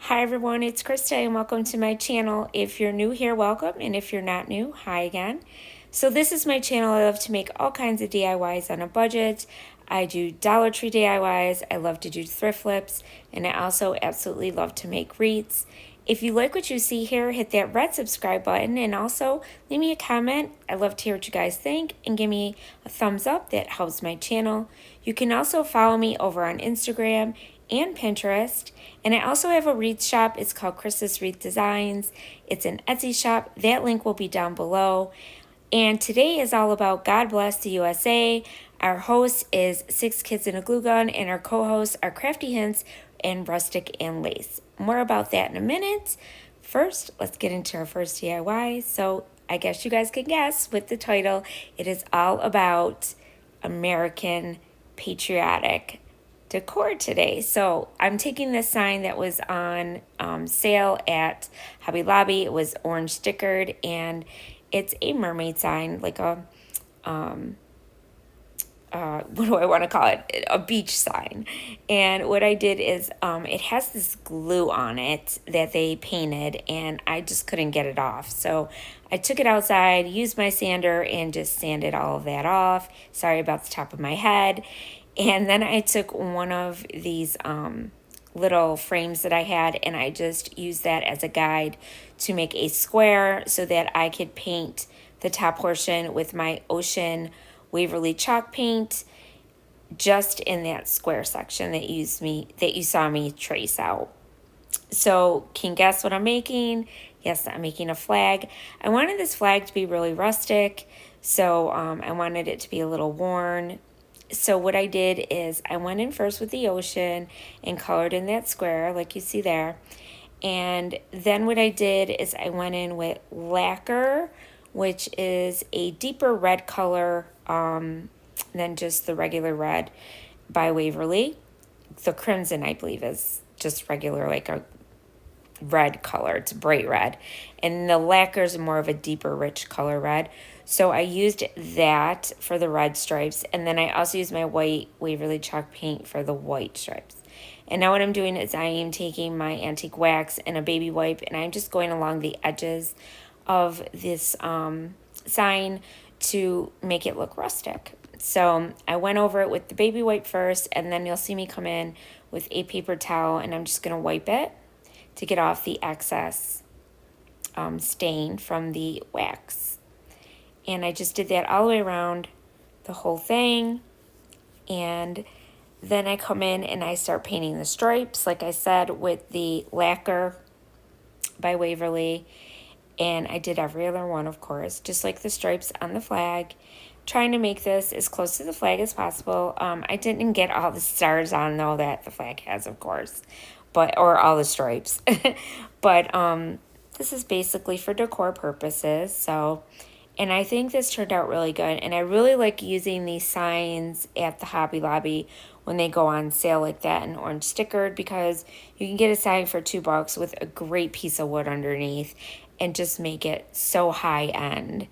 Hi everyone, it's Krista and welcome to my channel. If you're new here, welcome, and if you're not new, hi again. So this is my channel. I love to make all kinds of DIYs on a budget. I do Dollar Tree DIYs, I love to do thrift flips, and I also absolutely love to make wreaths. If you like what you see here, hit that red subscribe button and also leave me a comment. I love to hear what you guys think and give me a thumbs up. That helps my channel. You can also follow me over on Instagram and Pinterest. And I also have a wreath shop. It's called Krista's Wreath Designs. It's an Esty Shop. That link will be down below. And today is all about God Bless the USA. Our host is Six Kids and a Glue Gun, and our co-hosts are Crafty Hints and Rustic and Lace. More about that in a minute. First, let's get into our first DIY. So I guess you guys can guess with the title. It is all about American patriotic decor today. So I'm taking this sign that was on sale at Hobby Lobby. It was orange stickered, and it's a mermaid sign, like a what do I want to call it? A beach sign. And what I did is it has this glue on it that they painted, and I just couldn't get it off. So I took it outside, used my sander, and just sanded all of that off. Sorry about the top of my head. And then I took one of these little frames that I had, and I just used that as a guide to make a square so that I could paint the top portion with my Ocean Waverly chalk paint just in that square section that you saw me trace out. So can you guess what I'm making? Yes, I'm making a flag. I wanted this flag to be really rustic, so I wanted it to be a little worn. So what I did is I went in first with the ocean and colored in that square like you see there. And then what I did is I went in with lacquer, which is a deeper red color than just the regular red by Waverly. The crimson, I believe, is just regular, like a red color. It's bright red. And the lacquer is more of a deeper, rich color red. So I used that for the red stripes. And then I also used my white Waverly chalk paint for the white stripes. And now what I'm doing is I am taking my antique wax and a baby wipe, and I'm just going along the edges of this sign to make it look rustic. So I went over it with the baby wipe first, and then you'll see me come in with a paper towel, and I'm just going to wipe it to get off the excess stain from the wax. And I just did that all the way around the whole thing. And then I come in and I start painting the stripes, like I said, with the lacquer by Waverly. And I did every other one, of course, just like the stripes on the flag, trying to make this as close to the flag as possible. I didn't get all the stars on, though, that the flag has, of course, or all the stripes. But this is basically for decor purposes. So, and I think this turned out really good. And I really like using these signs at the Hobby Lobby when they go on sale like that and orange stickered, because you can get a sign for $2 with a great piece of wood underneath and just make it so high end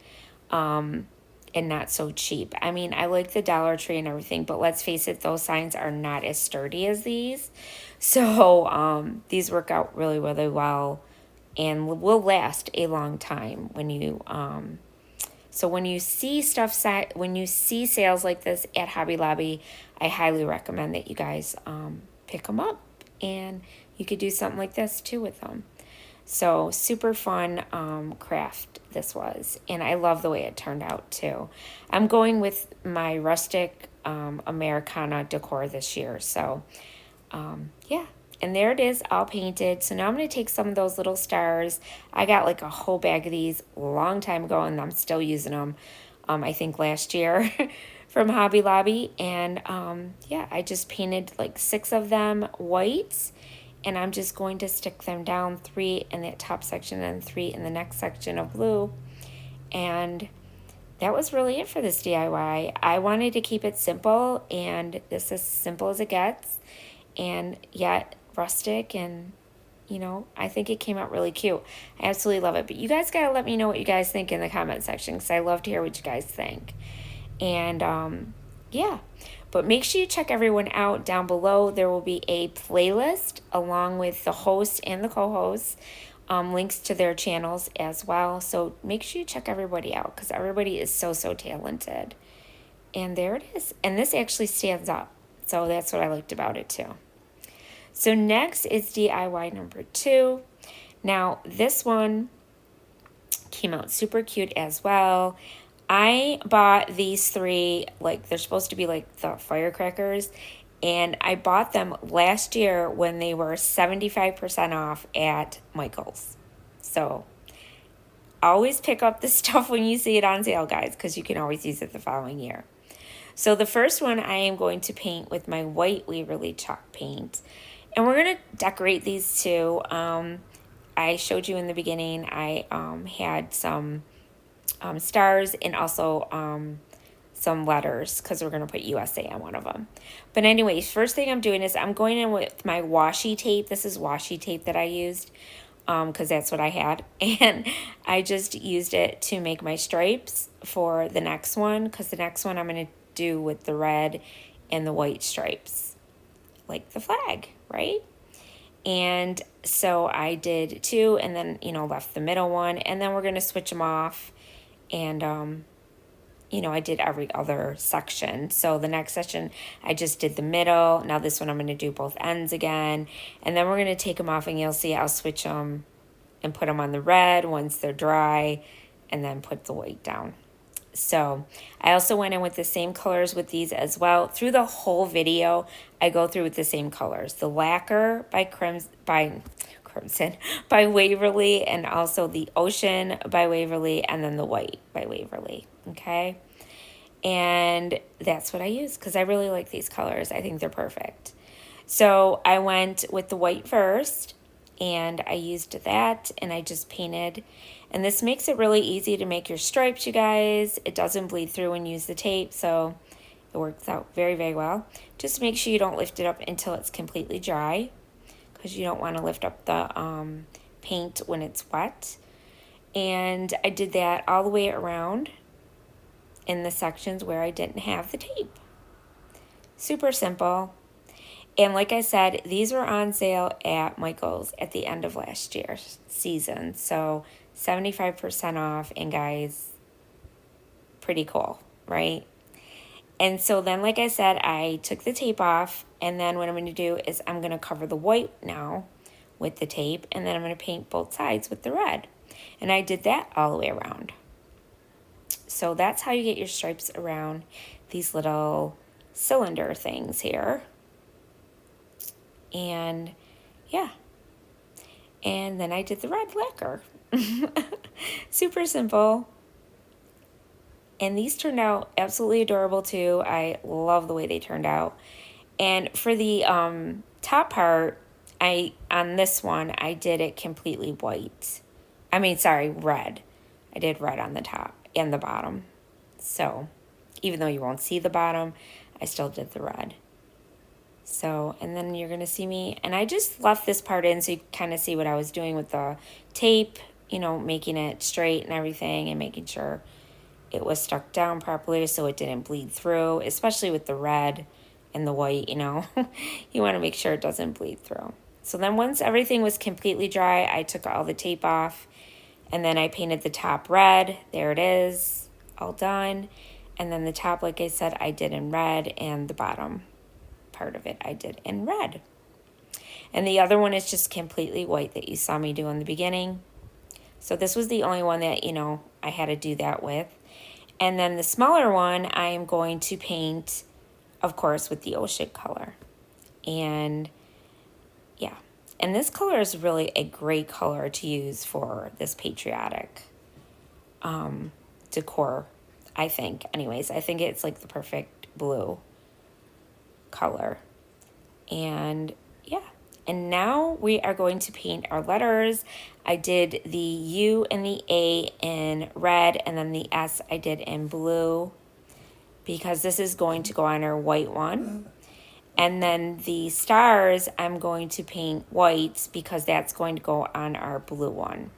and not so cheap. I mean, I like the Dollar Tree and everything, but let's face it, those signs are not as sturdy as these. So these work out really, really well and will last a long time when you so when you see when you see sales like this at Hobby Lobby, I highly recommend that you guys pick them up, and you could do something like this too with them. So super fun craft this was, and I love the way it turned out too. I'm going with my rustic Americana decor this year, so yeah. And there it is, all painted. So now I'm going to take some of those little stars. I got like a whole bag of these a long time ago, and I'm still using them, I think last year from Hobby Lobby. And yeah, I just painted like 6 of them white. And I'm just going to stick them down, 3 in that top section and 3 in the next section of blue. And that was really it for this DIY. I wanted to keep it simple, and this is as simple as it gets, and yet rustic, and you know, I think it came out really cute. I absolutely love it. But you guys gotta let me know what you guys think in the comment section, because I love to hear what you guys think. And yeah, But make sure you check everyone out down below. There will be a playlist along with the host and the co-host, links to their channels as well. So make sure you check everybody out because everybody is so, so talented. And there it is. And this actually stands up. So that's what I liked about it too. So next is DIY number 2. Now this one came out super cute as well. I bought these 3, like they're supposed to be like the firecrackers, and I bought them last year when they were 75% off at Michael's. So always pick up the stuff when you see it on sale, guys, because you can always use it the following year. So the first one I am going to paint with my white Waverly chalk paint. And we're going to decorate these too. I showed you in the beginning, I had some stars and also some letters because we're going to put USA on one of them. But anyways, first thing I'm doing is I'm going in with my washi tape. This is washi tape that I used because that's what I had. And I just used it to make my stripes for the next one because the next one I'm going to do with the red and the white stripes, like the flag, right? And so I did 2 and then, left the middle one. And then we're going to switch them off. And, I did every other section. So the next section, I just did the middle. Now this one, I'm going to do both ends again. And then we're going to take them off and you'll see I'll switch them and put them on the red once they're dry and then put the white down. So I also went in with the same colors with these as well. Through the whole video, I go through with the same colors. The lacquer by Waverly, and also the ocean by Waverly, and then the white by Waverly, okay? And that's what I use because I really like these colors. I think they're perfect. So I went with the white first, and I used that, and I just painted. And this makes it really easy to make your stripes, you guys. It doesn't bleed through when you use the tape, so it works out very, very well. Just make sure you don't lift it up until it's completely dry because you don't want to lift up the paint when it's wet. And I did that all the way around in the sections where I didn't have the tape. Super simple. And like I said, these were on sale at Michael's at the end of last year's season. So 75% off, and guys, pretty cool, right? And so then, like I said, I took the tape off, and then what I'm going to do is I'm going to cover the white now with the tape, and then I'm going to paint both sides with the red. And I did that all the way around. So that's how you get your stripes around these little cylinder things here. And yeah, and then I did the red lacquer. Super simple. And these turned out absolutely adorable too. I love the way they turned out. And for the top part, on this one, I did it completely white. Red. I did red on the top and the bottom. So even though you won't see the bottom, I still did the red. So, and then you're going to see me, and I just left this part in so you kind of see what I was doing with the tape, making it straight and everything and making sure it was stuck down properly so it didn't bleed through, especially with the red and the white, you want to make sure it doesn't bleed through. So then once everything was completely dry, I took all the tape off, and then I painted the top red. There it is, all done. And then the top, like I said, I did in red, and the bottom part of it I did in red. And the other one is just completely white that you saw me do in the beginning. So this was the only one that, I had to do that with. And then the smaller one, I am going to paint, of course, with the ocean color. And yeah, and this color is really a great color to use for this patriotic decor, I think. Anyways, I think it's like the perfect blue color. And yeah, and now we are going to paint our letters. I did the U and the A in red, and then the S I did in blue because this is going to go on our white one. And then the stars I'm going to paint white because that's going to go on our blue one.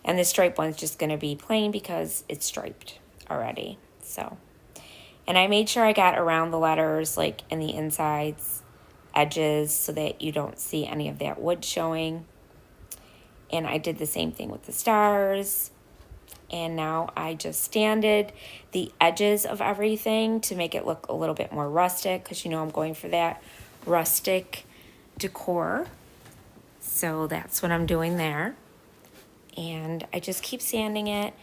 And the stripe one's just going to be plain because it's striped already. So And I made sure I got around the letters, like in the insides edges, so that you don't see any of that wood showing. And I did the same thing with the stars. And now I just sanded the edges of everything to make it look a little bit more rustic, because you know I'm going for that rustic decor. So that's what I'm doing there. And I just keep sanding it.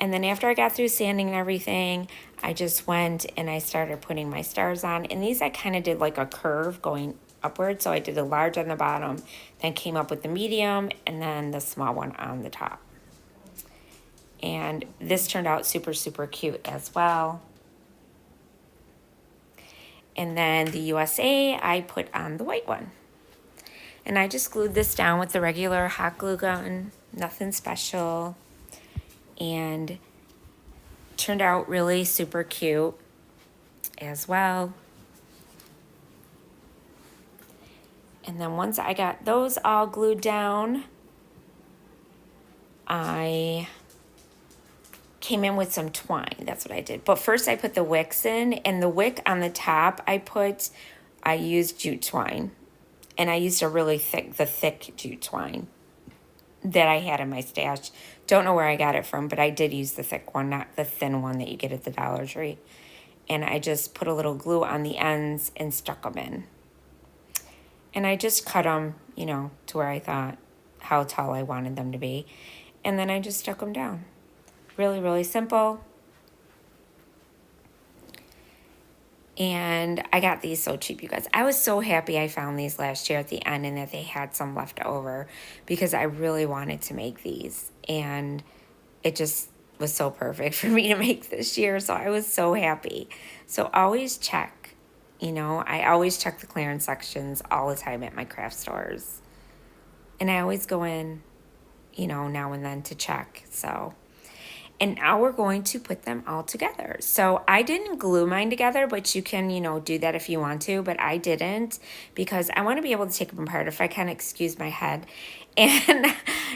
And then after I got through sanding and everything, I just went and I started putting my stars on. And these I kind of did like a curve going upward. So I did a large on the bottom, then came up with the medium, and then the small one on the top. And this turned out super, super cute as well. And then the USA, I put on the white one. And I just glued this down with the regular hot glue gun, nothing special. And turned out really super cute as well. And then once I got those all glued down, I came in with some twine. That's what I did. But first I put the wicks in, and the wick on the top I used jute twine. And I used the thick jute twine that I had in my stash. Don't know where I got it from, but I did use the thick one, not the thin one that you get at the Dollar Tree. And I just put a little glue on the ends and stuck them in. And I just cut them, you know, to where I thought how tall I wanted them to be. And then I just stuck them down. Really, really simple. And I got these so cheap, you guys. I was so happy I found these last year at the end and that they had some left over, because I really wanted to make these. And it just was so perfect for me to make this year. So I was so happy. So always check, you know, I always check the clearance sections all the time at my craft stores. And I always go in, you know, now and then to check. So, and now we're going to put them all together. So I didn't glue mine together, but you can, you know, do that if you want to, but I didn't, because I want to be able to take them apart, if I can excuse my head. And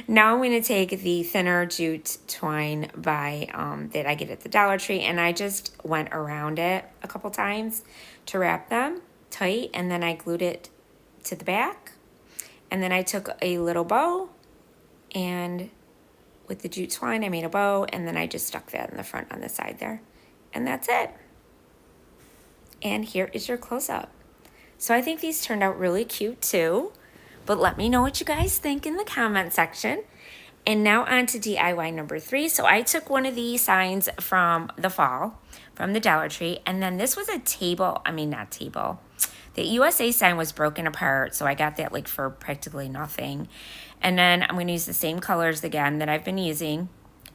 now I'm going to take the thinner jute twine that I get at the Dollar Tree, and I just went around it a couple times to wrap them tight, and then I glued it to the back. And then I took a little bow, and with the jute twine, I made a bow, and then I just stuck that in the front on the side there. And that's it. And here is your close-up. So I think these turned out really cute too. But let me know what you guys think in the comment section. And now on to DIY number 3. So I took one of these signs from the fall, from the Dollar Tree. And then this was a table. The USA sign was broken apart, so I got that like for practically nothing. And then I'm going to use the same colors again that I've been using.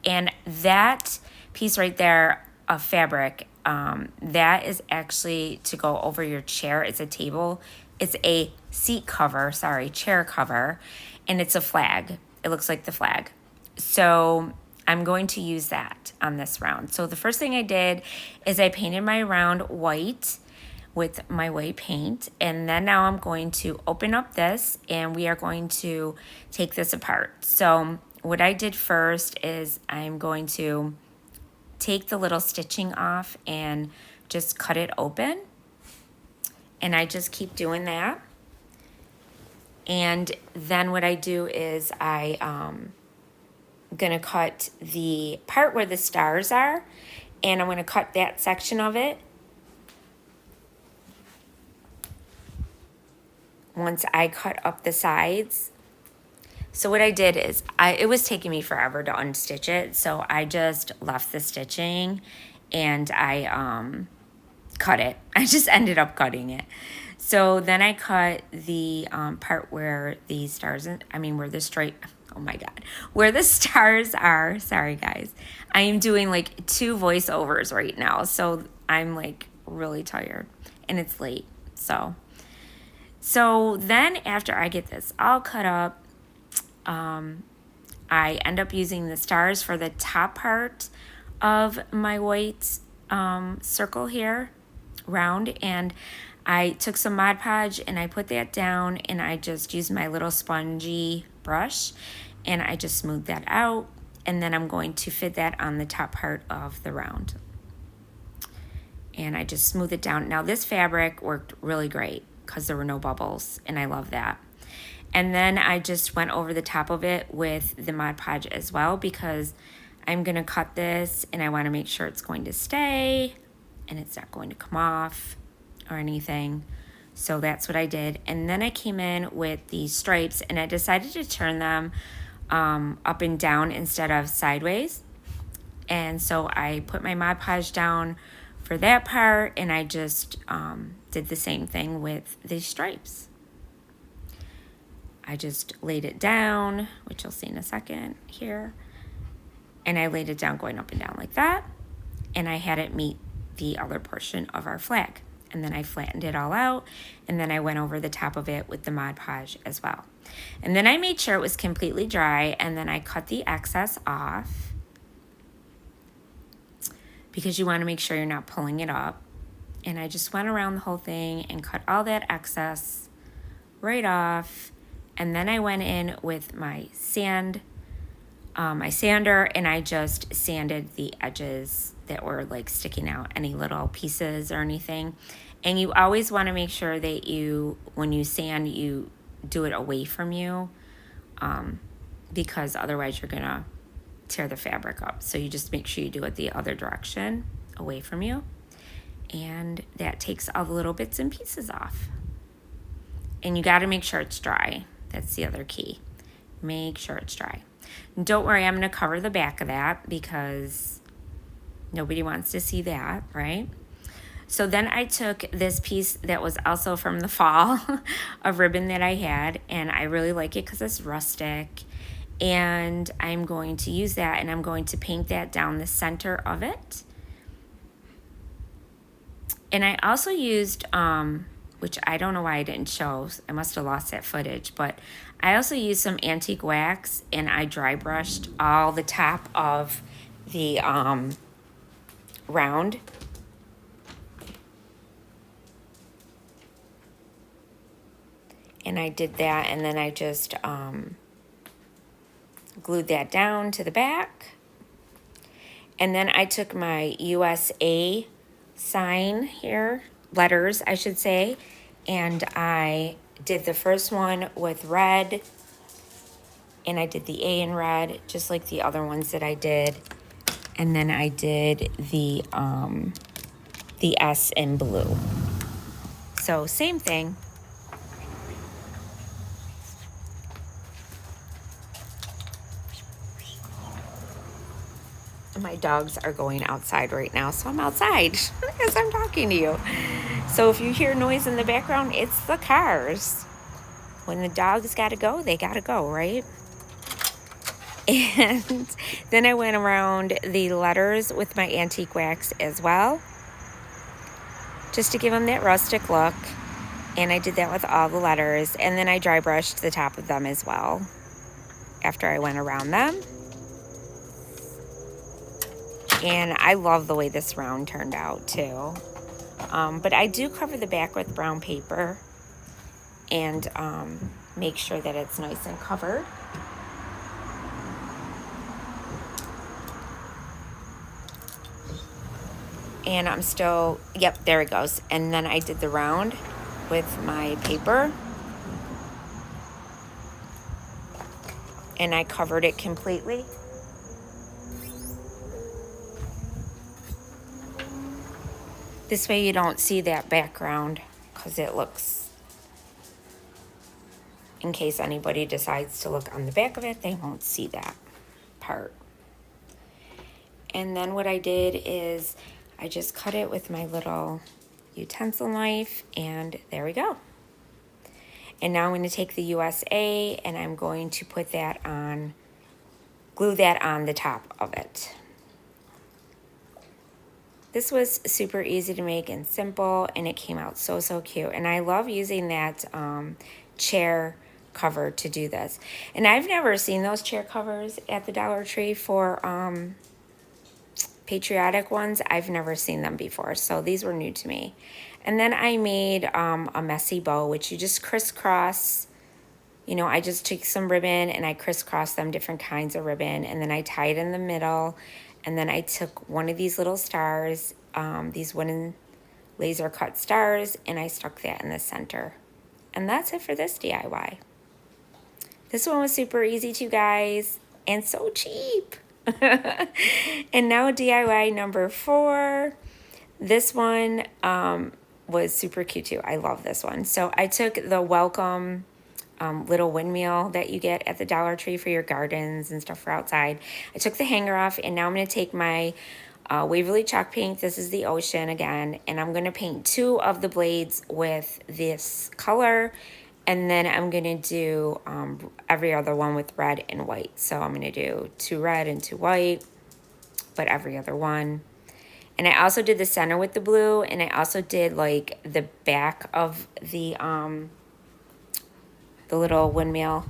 And that piece right there of fabric, that is actually to go over your chair. It's a chair cover, and it's a flag. It looks like the flag. So I'm going to use that on this round. So the first thing I did is I painted my round white with my white paint, and then now I'm going to open up this, and we are going to take this apart. So what I did first is I'm going to take the little stitching off and just cut it open, and I just keep doing that. And then what I do is I'm gonna cut the part where the stars are, and I'm gonna cut that section of it. Once I cut up the sides. So what I did is, it was taking me forever to unstitch it, so I just left the stitching and I cut it. I just ended up cutting it. So then I cut the part where the stars, where the stars are. Sorry guys. I am doing like 2 voiceovers right now, so I'm like really tired and it's late, So then after I get this all cut up, I end up using the stars for the top part of my white circle here, round, and I took some Mod Podge and I put that down, and I just used my little spongy brush and I just smoothed that out, and then I'm going to fit that on the top part of the round. and I just smooth it down. Now this fabric worked really great because there were no bubbles, and I love that. And then I just went over the top of it with the Mod Podge as well, because I'm gonna cut this and I wanna make sure it's going to stay and it's not going to come off or anything. So that's what I did. And then I came in with these stripes, and I decided to turn them up and down instead of sideways. And so I put my Mod Podge down for that part, and I just did the same thing with these stripes. I just laid it down, which you'll see in a second here. And I laid it down going up and down like that. And I had it meet the other portion of our flag. And then I flattened it all out. And then I went over the top of it with the Mod Podge as well. And then I made sure it was completely dry. And then I cut the excess off, because you want to make sure you're not pulling it up. And I just went around the whole thing and cut all that excess right off. And then I went in with my sander, and I just sanded the edges that were like sticking out, any little pieces or anything. And you always want to make sure that when you sand, you do it away from you, because otherwise you're gonna tear the fabric up. So you just make sure you do it the other direction, away from you. And that takes all the little bits and pieces off. And you got to make sure it's dry. That's the other key. Make sure it's dry. And don't worry, I'm going to cover the back of that because nobody wants to see that, right? So then I took this piece that was also from the fall, a ribbon that I had, and I really like it because it's rustic. And I'm going to use that, and I'm going to paint that down the center of it. And I also used, which I don't know why I didn't show, I must have lost that footage, but I also used some antique wax, and I dry brushed all the top of the round. And I did that, and then I just glued that down to the back. And then I took my USA sign here, letters I should say, and I did the first one with red, and I did the A in red just like the other ones that I did, and then I did the S in blue. So same thing. My dogs are going outside right now, so I'm outside as I'm talking to you. So if you hear noise in the background, it's the cars. When the dogs gotta go, they gotta go, right? And then I went around the letters with my antique wax as well, just to give them that rustic look. And I did that with all the letters. And then I dry brushed the top of them as well after I went around them. And I love the way this round turned out too. But I do cover the back with brown paper and make sure that it's nice and covered. And I'm still, yep, there it goes. And then I did the round with my paper. And I covered it completely. This way you don't see that background, because it looks, in case anybody decides to look on the back of it, they won't see that part. And then what I did is I just cut it with my little utensil knife, and there we go. And now I'm going to take the USA and I'm going to put that on, glue that on the top of it. This was super easy to make and simple, and it came out so, so cute. And I love using that chair cover to do this. And I've never seen those chair covers at the Dollar Tree for Patriotic ones. I've never seen them before, so these were new to me. And then I made a messy bow, which you just crisscross. You know, I just took some ribbon and I crisscrossed them, different kinds of ribbon, and then I tied in the middle. And then I took one of these little stars, these wooden laser cut stars, and I stuck that in the center. And that's it for this DIY. This one was super easy too, guys, and so cheap. And now DIY number 4. This one was super cute too. I love this one. So I took the welcome little windmill that you get at the Dollar Tree for your gardens and stuff for outside. I took the hanger off, and now I'm going to take my Waverly chalk paint. This is the ocean again, and I'm going to paint 2 of the blades with this color, and then I'm going to do every other one with red and white. So I'm going to do 2 red and 2 white, but every other one. And I also did the center with the blue, and I also did like the back of the little windmill.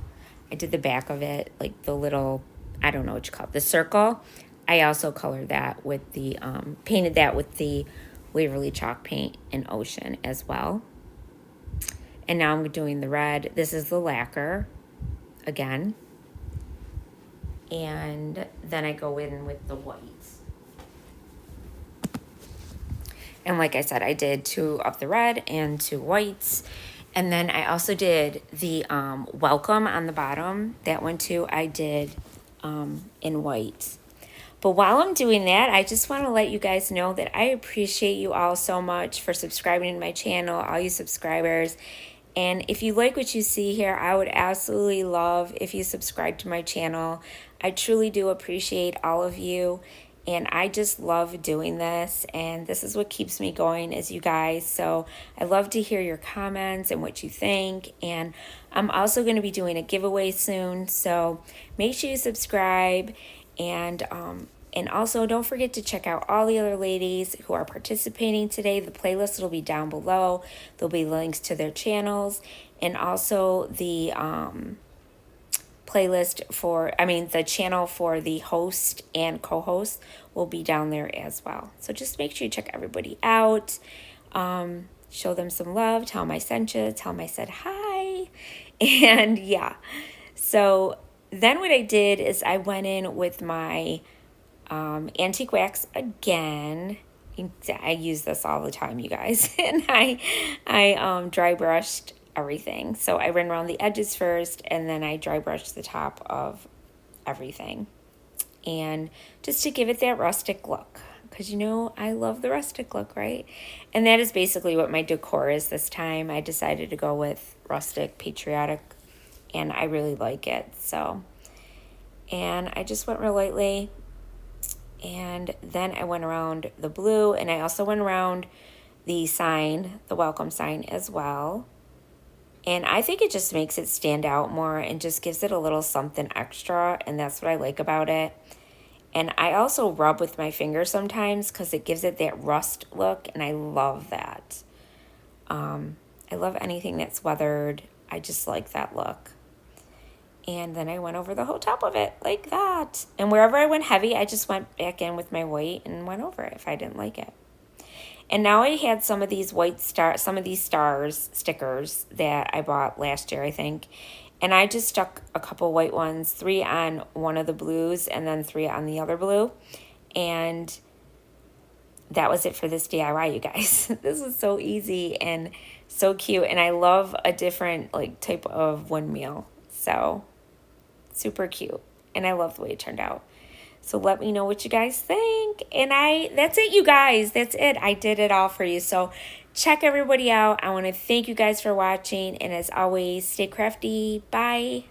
I did the back of it, like the little, I don't know what you call it, the circle. I also colored that with the, painted that with the Waverly chalk paint in Ocean as well. And now I'm doing the red. This is the lacquer again. And then I go in with the whites. And like I said, I did 2 of the red and 2 whites. And then I also did the welcome on the bottom. That one too I did in white. But while I'm doing that, I just want to let you guys know that I appreciate you all so much for subscribing to my channel, all you subscribers. And if you like what you see here, I would absolutely love if you subscribe to my channel. I truly do appreciate all of you. And I just love doing this, and this is what keeps me going is you guys. So I love to hear your comments and what you think. And I'm also going to be doing a giveaway soon, so make sure you subscribe. And also don't forget to check out all the other ladies who are participating today. The playlist will be down below. There'll be links to their channels, and also the playlist for, the channel for the host and co-host will be down there as well. So just make sure you check everybody out. Show them some love. Tell them I sent you. Tell them I said hi. And yeah. So then what I did is I went in with my antique wax again. I use this all the time, you guys. And I dry brushed everything. So I ran around the edges first, and then I dry brushed the top of everything. And just to give it that rustic look, because I love the rustic look, right? And that is basically what my decor is this time. I decided to go with rustic, patriotic, and I really like it. So, and I just went real lightly, and then I went around the blue, and I also went around the sign, the welcome sign as well. And I think it just makes it stand out more and just gives it a little something extra. And that's what I like about it. And I also rub with my finger sometimes because it gives it that rust look. And I love that. I love anything that's weathered. I just like that look. And then I went over the whole top of it like that. And wherever I went heavy, I just went back in with my white and went over it if I didn't like it. And now I had some of these stars stickers that I bought last year, I think. And I just stuck a couple white ones, 3 on one of the blues and then 3 on the other blue. And that was it for this DIY, you guys. This is so easy and so cute. And I love a different type of windmill. So super cute. And I love the way it turned out. So let me know what you guys think. And that's it, you guys. That's it. I did it all for you. So check everybody out. I want to thank you guys for watching. And as always, stay crafty. Bye.